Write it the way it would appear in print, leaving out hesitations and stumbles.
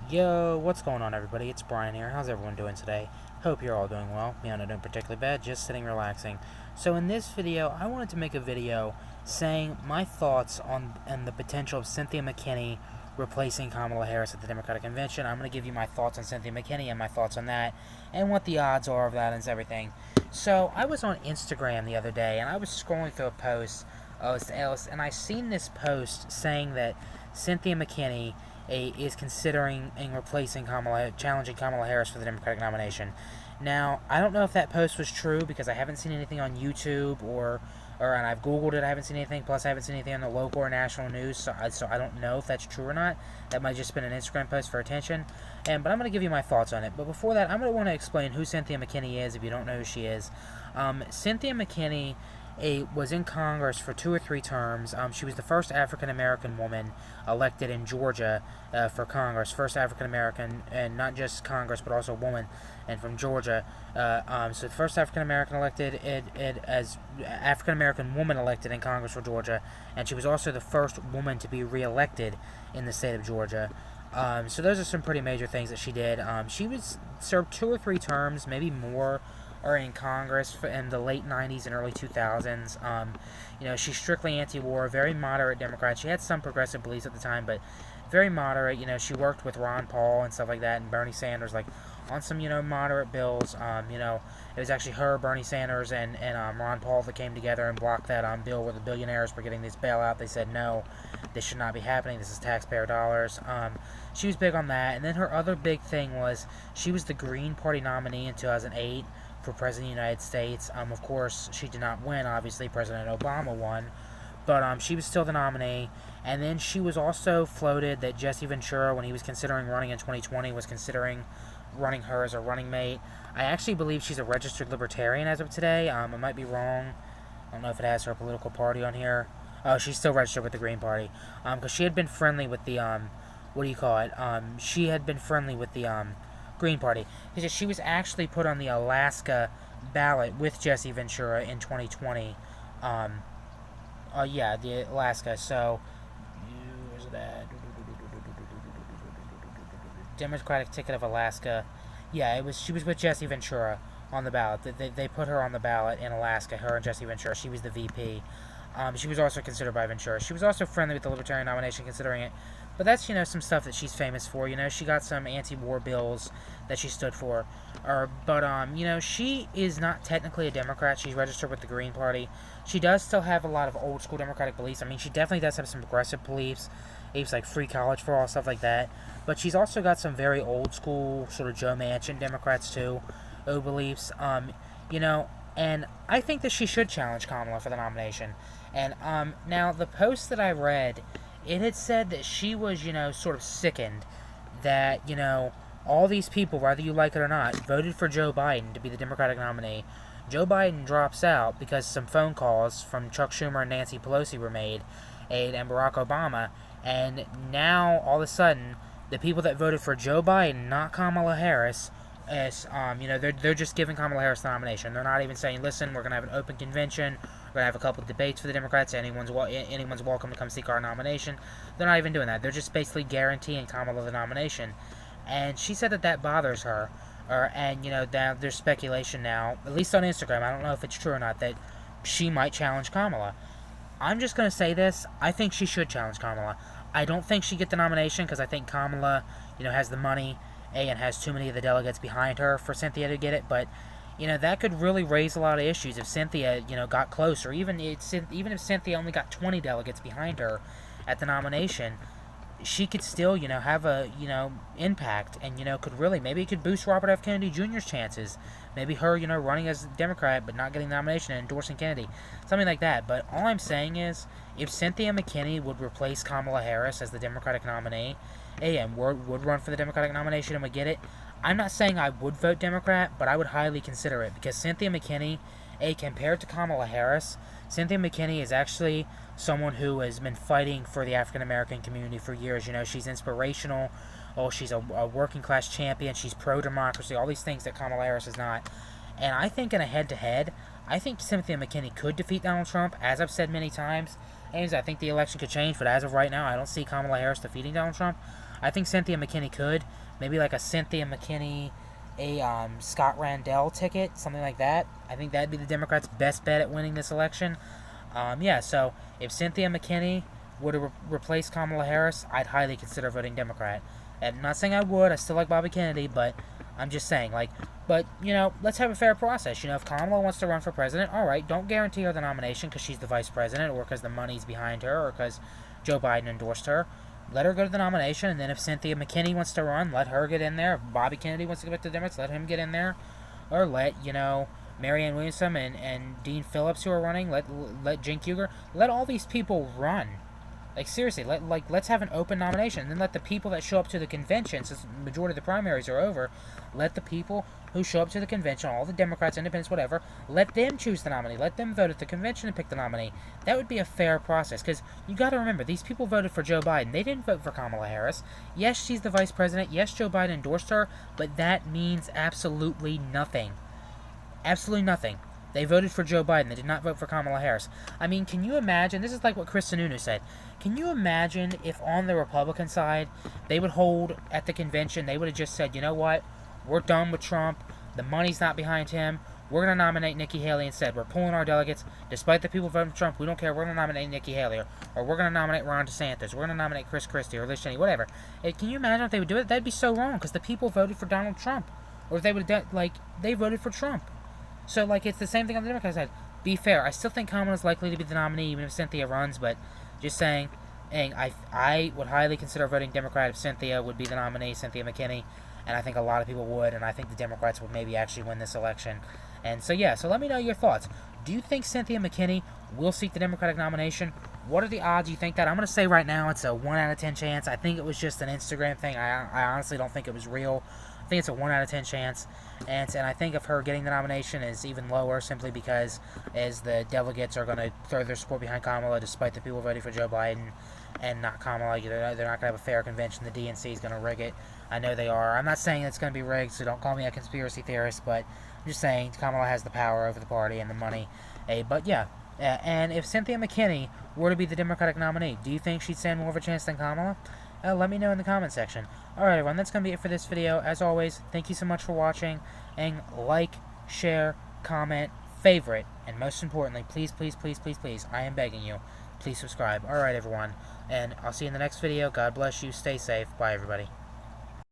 Yo, what's going on, everybody? It's Brian here. How's everyone doing today? Hope you're all doing well. Me, I'm not doing particularly bad, just sitting relaxing. So in this video, I wanted to make a video saying my thoughts on the potential of Cynthia McKinney replacing Kamala Harris at the Democratic Convention. I'm going to give you my thoughts on Cynthia McKinney and my thoughts on that, and what the odds are of that and everything. So I was on Instagram the other day, and I was scrolling through a post, and I seen this post saying that Cynthia McKinney is considering challenging Kamala Harris for the Democratic nomination. Now, I don't know if that post was true because I haven't seen anything on YouTube and I've Googled it. I haven't seen anything. Plus, I haven't seen anything on the local or national news, so I don't know if that's true or not. That might have just been an Instagram post for attention. But I'm going to give you my thoughts on it. But before that, I'm going to want to explain who Cynthia McKinney is if you don't know who she is. Cynthia McKinney was in Congress for 2 or 3 terms. She was the first African American woman elected in Georgia for Congress. First African American, and not just Congress, but also woman, and from Georgia. So the first African American elected as African American woman elected in Congress for Georgia, and she was also the first woman to be reelected in the state of Georgia. So those are some pretty major things that she did. She served 2 or 3 terms, maybe more, or in Congress in the late 90s and early 2000s. She's strictly anti-war, very moderate Democrat. She had some progressive beliefs at the time, but very moderate. She worked with Ron Paul and stuff like that, and Bernie Sanders, on some, moderate bills. It was actually her, Bernie Sanders, and Ron Paul that came together and blocked that bill where the billionaires were getting this bailout. They said, no, this should not be happening. This is taxpayer dollars. She was big on that. And then her other big thing was she was the Green Party nominee in 2008 for President of the United States. Of course, she did not win. Obviously, President Obama won. But she was still the nominee. And then she was also floated that Jesse Ventura, when he was considering running in 2020, was considering running her as a running mate. I actually believe she's a registered libertarian as of today. I might be wrong. I don't know if it has her political party on here. Oh, she's still registered with the Green Party. Because she had been friendly with the, what do you call it? She had been friendly with the, Green Party. Because she was actually put on the Alaska ballot with Jesse Ventura in 2020. Yeah, the Alaska. So, where's it at? Democratic ticket of Alaska. Yeah, she was with Jesse Ventura on the ballot. They put her on the ballot in Alaska, her and Jesse Ventura. She was the VP. She was also considered by Ventura. She was also friendly with the Libertarian nomination, considering it. But that's, some stuff that she's famous for. She got some anti-war bills that she stood for. But she is not technically a Democrat. She's registered with the Green Party. She does still have a lot of old-school Democratic beliefs. I mean, she definitely does have some progressive beliefs like free college for all, stuff like that. But she's also got some very old-school, sort of Joe Manchin Democrats, too, who beliefs. And I think that she should challenge Kamala for the nomination. And now, the post that I read, it had said that she was, sort of sickened that, all these people, whether you like it or not, voted for Joe Biden to be the Democratic nominee. Joe Biden drops out because some phone calls from Chuck Schumer and Nancy Pelosi were made, and Barack Obama, and now, all of a sudden, the people that voted for Joe Biden, not Kamala Harris, they're just giving Kamala Harris the nomination. They're not even saying, listen, we're going to have an open convention, we're going to have a couple of debates for the Democrats, anyone's welcome to come seek our nomination. They're not even doing that. They're just basically guaranteeing Kamala the nomination. And she said that bothers her. There's speculation now, at least on Instagram, I don't know if it's true or not, that she might challenge Kamala. I'm just going to say this, I think she should challenge Kamala. I don't think she'd get the nomination because I think Kamala, has the money, and has too many of the delegates behind her for Cynthia to get it, but, that could really raise a lot of issues if Cynthia, got close, or even if Cynthia only got 20 delegates behind her at the nomination, she could still, have a, impact, and, maybe it could boost Robert F. Kennedy Jr.'s chances. Maybe her, running as a Democrat but not getting the nomination and endorsing Kennedy. Something like that. But all I'm saying is, if Cynthia McKinney would replace Kamala Harris as the Democratic nominee, and would run for the Democratic nomination and would get it, I'm not saying I would vote Democrat, but I would highly consider it. Because Cynthia McKinney, compared to Kamala Harris, Cynthia McKinney is actually someone who has been fighting for the African American community for years. She's inspirational. Oh, she's a working class champion. She's pro-democracy. All these things that Kamala Harris is not. And I think in a head-to-head, I think Cynthia McKinney could defeat Donald Trump. As I've said many times, I think the election could change. But as of right now, I don't see Kamala Harris defeating Donald Trump. I think Cynthia McKinney could. Maybe like a Cynthia McKinney, a Scott Randall ticket, something like that. I think that'd be the Democrats' best bet at winning this election. Yeah, so if Cynthia McKinney were to replace Kamala Harris, I'd highly consider voting Democrat. And I'm not saying I would. I still like Bobby Kennedy, but I'm just saying, like, but, let's have a fair process. If Kamala wants to run for president, all right, don't guarantee her the nomination because she's the vice president or because the money's behind her or because Joe Biden endorsed her. Let her go to the nomination, and then if Cynthia McKinney wants to run, let her get in there. If Bobby Kennedy wants to go back to the Democrats, let him get in there. Or let, Marianne Williamson and Dean Phillips, who are running, let Cenk Uygur, let all these people run. Like, seriously, let's have an open nomination. And then let the people that show up to the convention, since the majority of the primaries are over, let the people who show up to the convention, all the Democrats, independents, whatever, let them choose the nominee. Let them vote at the convention and pick the nominee. That would be a fair process. Because you got to remember, these people voted for Joe Biden. They didn't vote for Kamala Harris. Yes, she's the vice president. Yes, Joe Biden endorsed her. But that means absolutely nothing. Absolutely nothing. They voted for Joe Biden. They did not vote for Kamala Harris. I mean, can you imagine? This is like what Chris Sununu said. Can you imagine if on the Republican side, they would hold at the convention, they would have just said, you know what? We're done with Trump. The money's not behind him. We're going to nominate Nikki Haley instead. We're pulling our delegates. Despite the people voting for Trump, we don't care. We're going to nominate Nikki Haley. Or we're going to nominate Ron DeSantis. We're going to nominate Chris Christie or Liz Cheney, whatever. Can you imagine if they would do it? That'd be so wrong because the people voted for Donald Trump. Or if they would have done, they voted for Trump. So, it's the same thing on the Democrat side. Be fair. I still think Kamala's likely to be the nominee, even if Cynthia runs, but just saying, I would highly consider voting Democrat if Cynthia would be the nominee, Cynthia McKinney, and I think a lot of people would, and I think the Democrats would maybe actually win this election. And so, yeah, so let me know your thoughts. Do you think Cynthia McKinney will seek the Democratic nomination? What are the odds you think that? I'm going to say right now it's a 1 out of 10 chance. I think it was just an Instagram thing. I honestly don't think it was real. I think it's a 1 out of 10 chance, and I think of her getting the nomination is even lower simply because as the delegates are going to throw their support behind Kamala despite the people voting for Joe Biden and not Kamala. They're not going to have a fair convention. The DNC is going to rig it. I know they are. I'm not saying it's going to be rigged, so don't call me a conspiracy theorist, but I'm just saying Kamala has the power over the party and the money. But yeah, and if Cynthia McKinney were to be the Democratic nominee, do you think she'd stand more of a chance than Kamala? Let me know in the comment section. Alright everyone, that's going to be it for this video. As always, thank you so much for watching, and like, share, comment, favorite, and most importantly, please, please, please, please, please, I am begging you, please subscribe. Alright everyone, and I'll see you in the next video. God bless you, stay safe, bye everybody.